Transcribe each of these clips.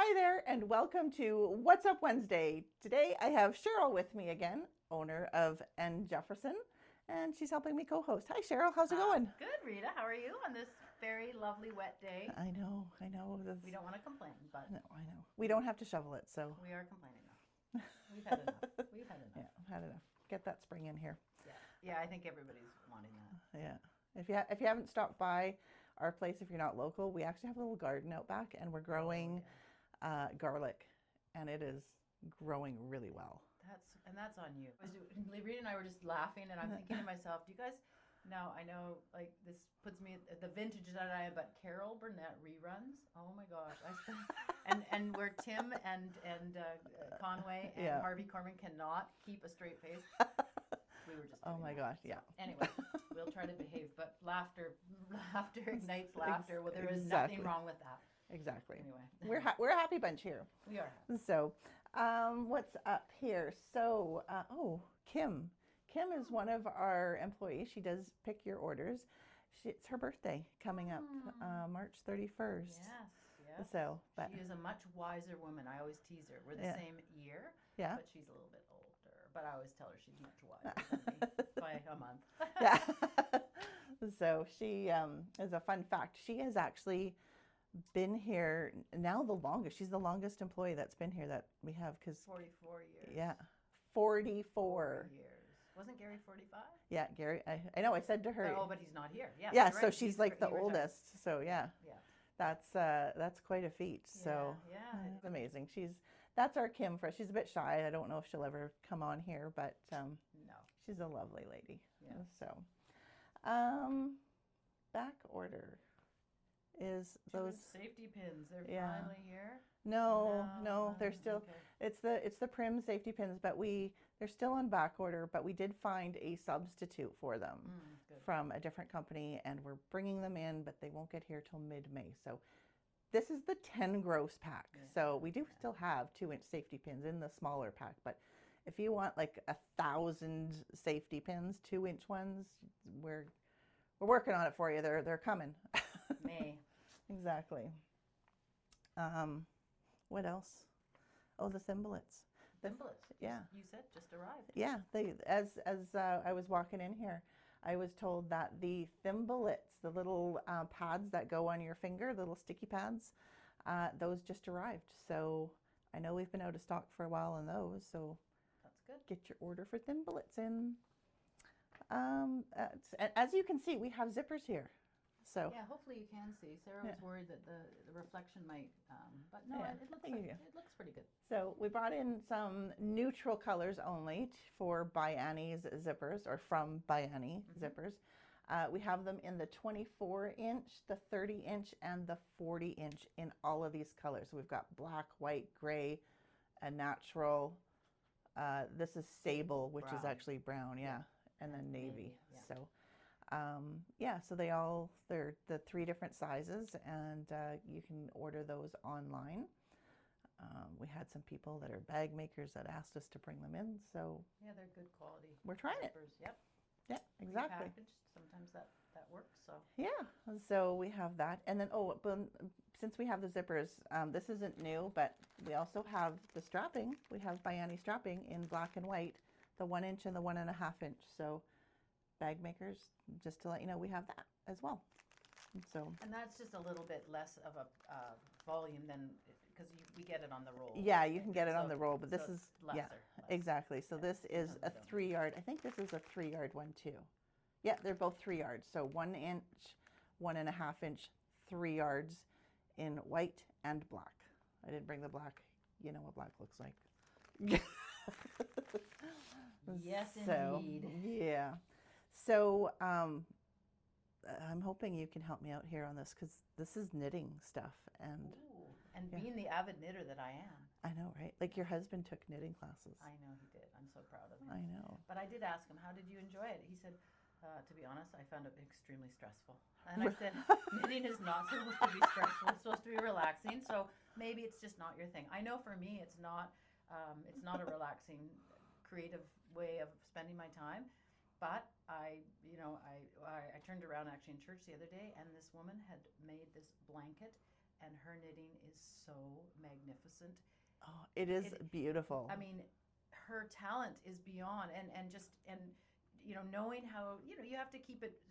Hi there, and welcome to What's Up Wednesday. Today I have Cheryl with me again, owner of N. Jefferson, and she's helping me co-host. Hi Cheryl, how's it going? Good, Rita. How are you on this very lovely wet day? I know. We don't want to complain, but No, I know. We don't have to shovel it, so. we are complaining now. We've had enough. We've had enough. Yeah, I've had enough. Get that spring in here. Yeah. I think everybody's wanting that. Yeah. If you haven't stopped by our place, if you're not local, we actually have a little garden out back, and we're growing garlic, and it is growing really well. That's on you. Rita and I were just laughing, and I'm thinking to myself, do you guys? Now I know, like, this puts me at the vintage that I am, but Carol Burnett reruns. Oh my gosh! And where Tim and Conway and Harvey Korman cannot keep a straight face. We were just. Oh my gosh! Yeah. Anyway, we'll try to behave, but laughter ignites laughter. Well, there is nothing wrong with that. Exactly. Anyway, we're a happy bunch here. We are. So, what's up here? So, Kim. Kim is one of our employees. She does pick your orders. It's her birthday coming up, March 31st. Yes. So, she is a much wiser woman. I always tease her. We're the same year, but she's a little bit older. But I always tell her she's much wiser than me by a month. Yeah. So she is a fun fact. She has actually been here now the longest. She's the longest employee that's been here that we have, because 44 years. Yeah, 44 years. Wasn't Gary 45? Yeah, Gary. I know. I said to her. Oh, but he's not here. Yeah. Yeah. Right. So she's like the oldest. So yeah. Yeah. That's quite a feat. So yeah. It's amazing. That's our Kim for us. She's a bit shy. I don't know if she'll ever come on here, but no, she's a lovely lady. Yeah. So, back order is those safety pins. They're finally here. No, they're still. Okay. It's the Prim safety pins, but they're still on back order. But we did find a substitute for them from a different company, and we're bringing them in, but they won't get here till mid-May. So this is the 10 gross pack. Yeah. So we do still have 2-inch safety pins in the smaller pack, but if you want like 1,000 safety pins, 2-inch ones, we're working on it for you. They're coming. May. Exactly. What else? Oh, the Thimble-Its. Thimble-Its. Yeah. You said just arrived. Yeah. As I was walking in here, I was told that the Thimble-Its, the little pads that go on your finger, little sticky pads, those just arrived. So I know we've been out of stock for a while on those. So that's good. Get your order for Thimble-Its in. As you can see, we have zippers here. So yeah, hopefully you can see. Sarah was worried that the reflection might, but no, it looks pretty good. So we brought in some neutral colors only for ByAnnie's zippers, or from ByAnnie zippers. We have them in the 24-inch, the 30-inch, and the 40-inch in all of these colors. So we've got black, white, gray, a natural. This is sable, which is actually brown, and then navy. Yeah. So. So they're the 3 different sizes, and you can order those online. We had some people that are bag makers that asked us to bring them in, so yeah, they're good quality. We're trying zippers. it. Yep. Yeah, exactly. Repackaged. Sometimes that works. So yeah, so we have that, and then since we have the zippers, this isn't new, but we also have the strapping. We have ByAnnie strapping in black and white, the 1-inch and the 1.5-inch. So. Bag makers, just to let you know, we have that as well. And that's just a little bit less of a volume than, because we get it on the roll. Yeah, you can get it on the roll, but this is lesser. Exactly. So this is a 3-yard. I think this is a 3-yard one too. Yeah, they're both 3 yards. So 1-inch, 1.5-inch, 3 yards in white and black. I didn't bring the black. You know what black looks like. Yes, indeed. Yeah. So I'm hoping you can help me out here on this, because this is knitting stuff. And being the avid knitter that I am. I know, right? Like your husband took knitting classes. I know he did. I'm so proud of him. I know. But I did ask him, how did you enjoy it? He said, to be honest, I found it extremely stressful. And I said, knitting is not supposed to be stressful. It's supposed to be relaxing. So maybe it's just not your thing. I know for me, it's not a relaxing, creative way of spending my time. But I turned around actually in church the other day, and this woman had made this blanket and her knitting is so magnificent. Oh, it is beautiful. I mean, her talent is beyond, and just, and knowing how, you have to keep it,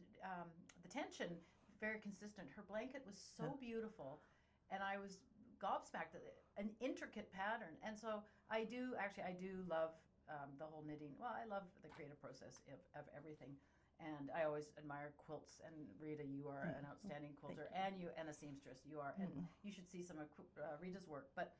the tension very consistent. Her blanket was so beautiful, and I was gobsmacked at it, an intricate pattern. And so I do love the whole knitting. Well, I love the creative process of everything. And I always admire quilts. And Rita, you are an outstanding quilter, and a seamstress. You are, and you should see some of Rita's work. But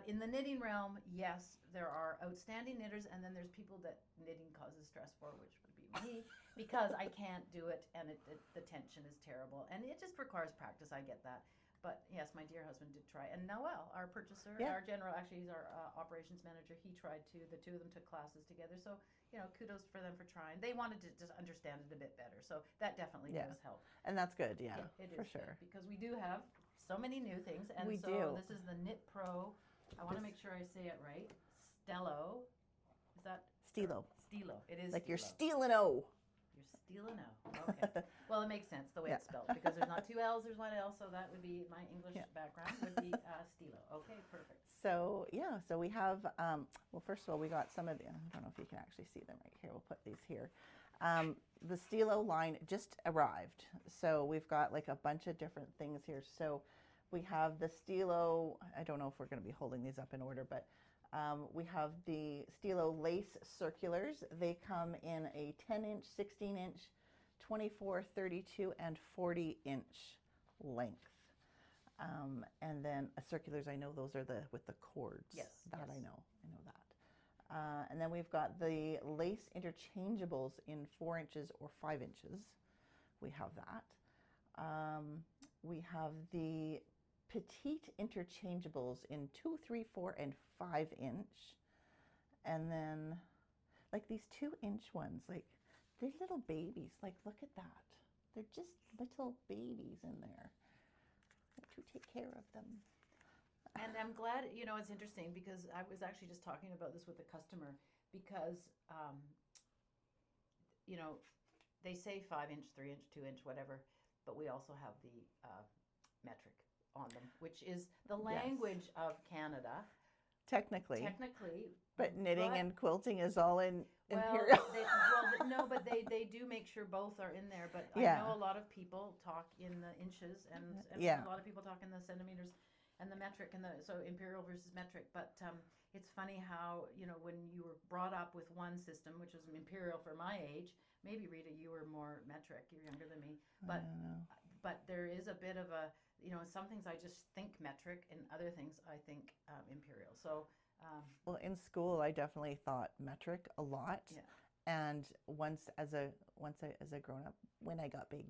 in the knitting realm, yes, there are outstanding knitters, and then there's people that knitting causes stress for, which would be me, because I can't do it, and the tension is terrible, and it just requires practice. I get that. But yes, my dear husband did try, and Noel, our purchaser, our general, actually he's our operations manager, he tried too. The two of them took classes together, so kudos for them for trying. They wanted to just understand it a bit better, so that definitely does help. And that's good, it is for sure. Because we do have so many new things, and we so do. This is the KnitPro. I want to make sure I say it right. STELO. Is that? STELO. STELO. It is. Like STELO. you're stealing O. You're stealing O. Okay. Well, it makes sense the way it's spelled, because there's not two L's, there's one L, so that would be my English background would be STELO. Okay, perfect. So so we have, well, first of all, we got some of the, I don't know if you can actually see them right here. We'll put these here. The STELO line just arrived. So we've got like a bunch of different things here. So we have the STELO, I don't know if we're going to be holding these up in order, but we have the STELO lace circulars. They come in a 10-inch, 16-inch, 24, 32, and 40-inch length. And then circulars, I know those are with the cords. Yes. That I know that. And then we've got the lace interchangeables in 4 inches or 5 inches. We have that. We have the petite interchangeables in 2, 3, 4, and 5 inch. And then like these 2-inch ones, like they're little babies. Like, look at that. They're just little babies in there. To take care of them. And I'm glad, it's interesting, because I was actually just talking about this with a customer, because, they say 5-inch, 3-inch, 2-inch, whatever, but we also have the metric on them, which is the language of Canada. Technically. But knitting and quilting is all in imperial. No, but they do make sure both are in there. But I know a lot of people talk in the inches, and a lot of people talk in the centimeters and the metric, and so imperial versus metric. But it's funny how, when you were brought up with one system, which was imperial for my age, maybe Rita, you were more metric. You're younger than me, but there is a bit of a, some things I just think metric, and other things I think imperial. So. Well, in school, I definitely thought metric a lot, and once as a grown up, when I got big,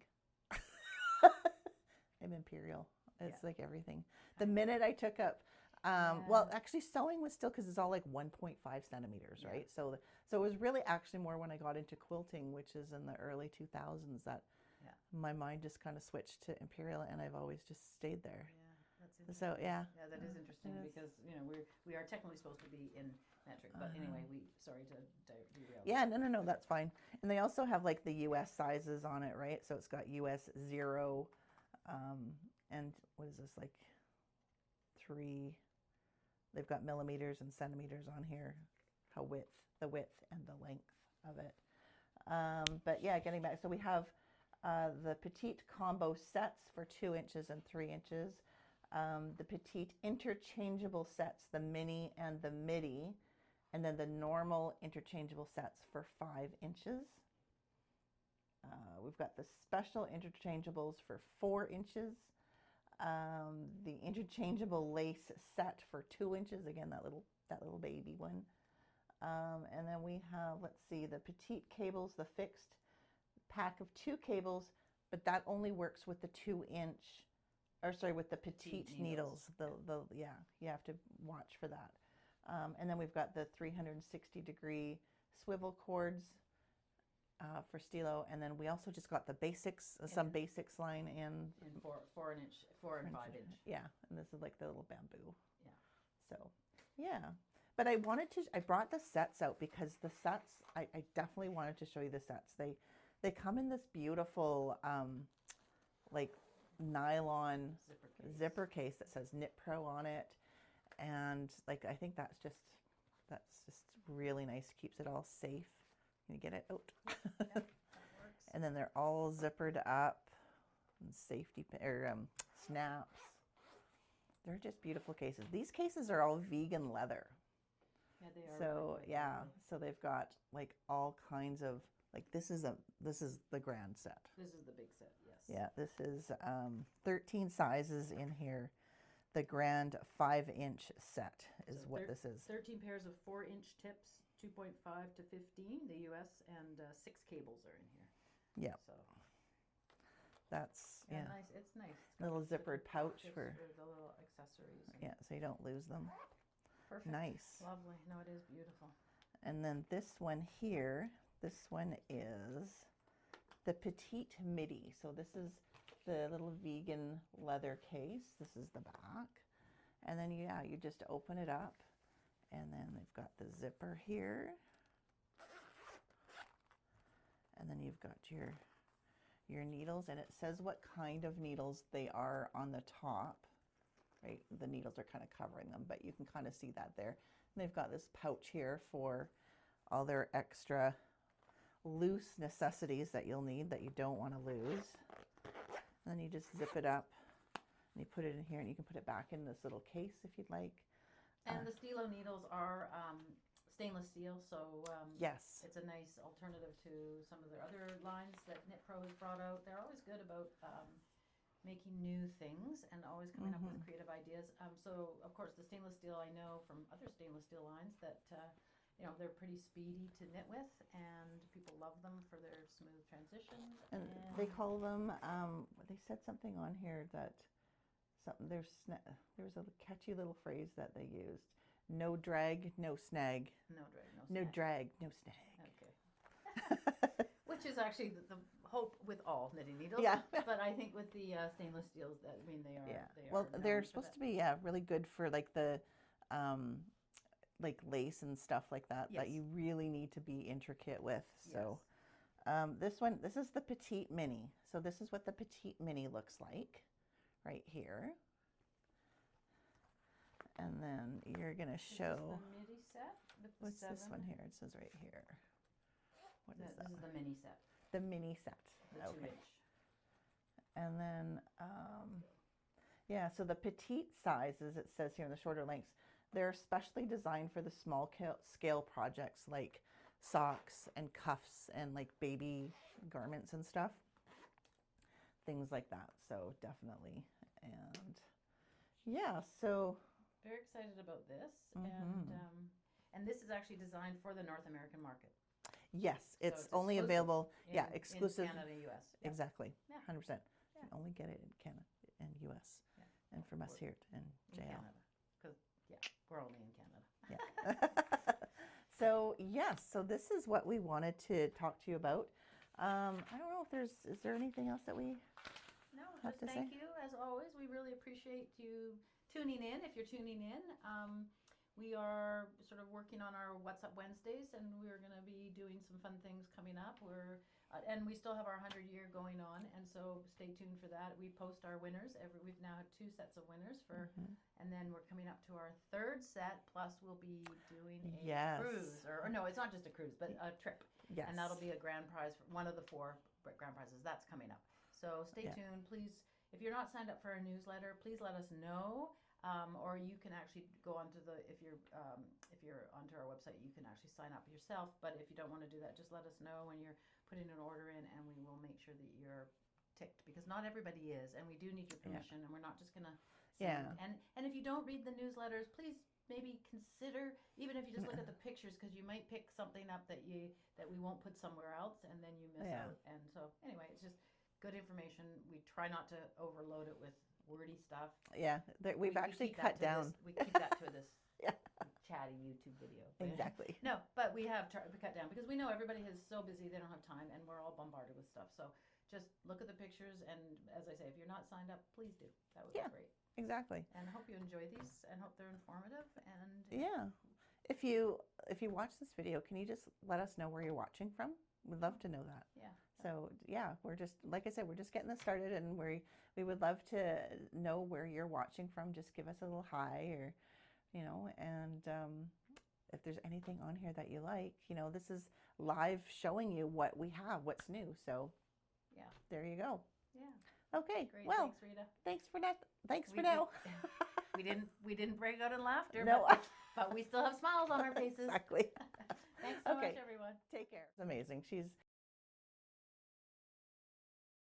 I'm imperial. It's like everything. The minute I took up, well, actually, sewing was still, because it's all like 1.5 centimeters, right? So it was really actually more when I got into quilting, which is in the early 2000s, that my mind just kind of switched to imperial, and I've always just stayed there. So that is interesting, because we are technically supposed to be in metric, but anyway, sorry to derail. Yeah, no, that's fine. And they also have like the US sizes on it, right? So it's got US 0, and what is this, like 3? They've got millimeters and centimeters on here, the width and the length of it. But yeah, getting back, so we have the petite combo sets for 2 inches and 3 inches. The petite interchangeable sets, the mini and the midi, and then the normal interchangeable sets for 5 inches. We've got the special interchangeables for 4 inches. The interchangeable lace set for 2 inches, again, that little baby one. And then we have, let's see, the petite cables, the fixed pack of 2 cables, but that only works with the 2-inch. With the petite needles. You have to watch for that. And then we've got the 360-degree swivel cords for STELO, and then we also just got the basics, some basics line in 4 and 5 inch. Yeah, and this is like the little bamboo. Yeah. So, yeah. But I brought the sets out because the sets, I definitely wanted to show you the sets. They come in this beautiful, like nylon Zipper case. zipper case that says KnitPro on it, and like I think that's just really nice. Keeps it all safe. Can you get it out? Yep, that works. And then they're all zippered up, and safety snaps. They're just beautiful cases. These cases are all vegan leather. Yeah, they are. So really quite yeah, lovely. so they've got like all kinds of like this is the grand set. This is the big set, yes. Yeah, this is 13 sizes in here. The grand 5-inch set is So what this is. 13 pairs of 4-inch tips, 2.5 to 15, the US, and 6 cables are in here. Yeah. So That's yeah. nice. It's nice. It's got Little the zippered pouch pockets for the little accessories. And yeah, so you don't lose them. Perfect. Nice. Lovely. No, it is beautiful. And then this one here, this one is the Petite Midi. So this is the little vegan leather case. This is the back. And then yeah, you just open it up, and then they've got the zipper here. And then you've got your needles, and it says what kind of needles they are on the top. Right, the needles are kind of covering them, but you can kind of see that there. And they've got this pouch here for all their extra loose necessities that you'll need that you don't want to lose. And then you just zip it up and you put it in here, and you can put it back in this little case if you'd like. And the STELO needles are stainless steel, so Yes. it's a nice alternative to some of their other lines that KnitPro has brought out. They're always good about making new things and always coming up with creative ideas. So of course the stainless steel, I know from other stainless steel lines that you know, they're pretty speedy to knit with, and people love them for their smooth transitions. And they call them, they said something on here that there was a catchy little phrase that they used. No drag, no snag. No drag, no No snag. drag, no snag. Okay. Which is actually the hope with all knitting needles. Yeah. But I think with the stainless steels, that I mean, they are. Yeah. They Well, are they're known for supposed that. to be really good for like the like lace and stuff like that that Yes. you really need to be intricate with. So this is the Petite Mini. So this is what the Petite Mini looks like right here. And then you're gonna show. Is this the midi set with the What's this 7? one here? It says right here. What is that? This is the mini set, The mini set. the Okay. 2-inch. And then, yeah, so the petite sizes, it says here in the shorter lengths, they're specially designed for the small scale projects like socks and cuffs and like baby garments and stuff. Things like that. So definitely. And yeah, so. Very excited about this, Mhm. and this is actually designed for the North American market. Yes, it's it's only exclusive available. Yeah, in exclusive. Canada, US. Yep. Exactly. Yeah. 100%. Yeah. You can only get it in Canada and US. Yeah. And from us Or- here in In JL. Canada, because we're only in Canada. Yeah. So yes, so this is what we wanted to talk to you about. I don't know if is there anything else that we No, have just to thank say? you as always. We really appreciate you tuning in. If you're tuning in, we are sort of working on our What's Up Wednesdays, and we're going to be doing some fun things coming up. And we still have our 100-year going on, and so stay tuned for that. We post our winners we've now had 2 sets of winners and then we're coming up to our 3rd set. Plus, we'll be doing a Yes. cruise, or no, it's not just a cruise, but a trip. Yes. And that'll be a grand prize for one of the 4 grand prizes. That's coming up. So stay Yeah. tuned. Please, if you're not signed up for our newsletter, please let us know. Or you can actually go onto if you're onto our website, you can actually sign up yourself. But if you don't want to do that, just let us know when you're putting an order in, and we will make sure that you're ticked, because not everybody is, and we do need your permission, and we're not just gonna send. And if you don't read the newsletters, please maybe consider, even if you just look at the pictures, because you might pick something up that we won't put somewhere else, and then you miss out. And so anyway, it's just good information. We try not to overload it with wordy stuff. Yeah, we've actually cut down. We keep that to this Yeah. chatty YouTube video. Exactly. No, but we have cut down, because we know everybody is so busy, they don't have time, and we're all bombarded with stuff. So just look at the pictures, and as I say, if you're not signed up, please do. That would be great. Exactly. And I hope you enjoy these, and hope they're informative. And Yeah. If you watch this video, can you just let us know where you're watching from? We'd love to know that. yeah, So yeah, we're just, like I said, we're just getting this started, and we would love to know where you're watching from. Just give us a little hi, or, and if there's anything on here that you like, this is live showing you what we have, what's new. So yeah, there you go. Yeah. Okay. Great. Well, Thanks, Rita. thanks for that. Thanks for now. We didn't break out in laughter. No. But we still have smiles on our faces. Exactly. Thanks so Okay. much, everyone. Take care. It's amazing. She's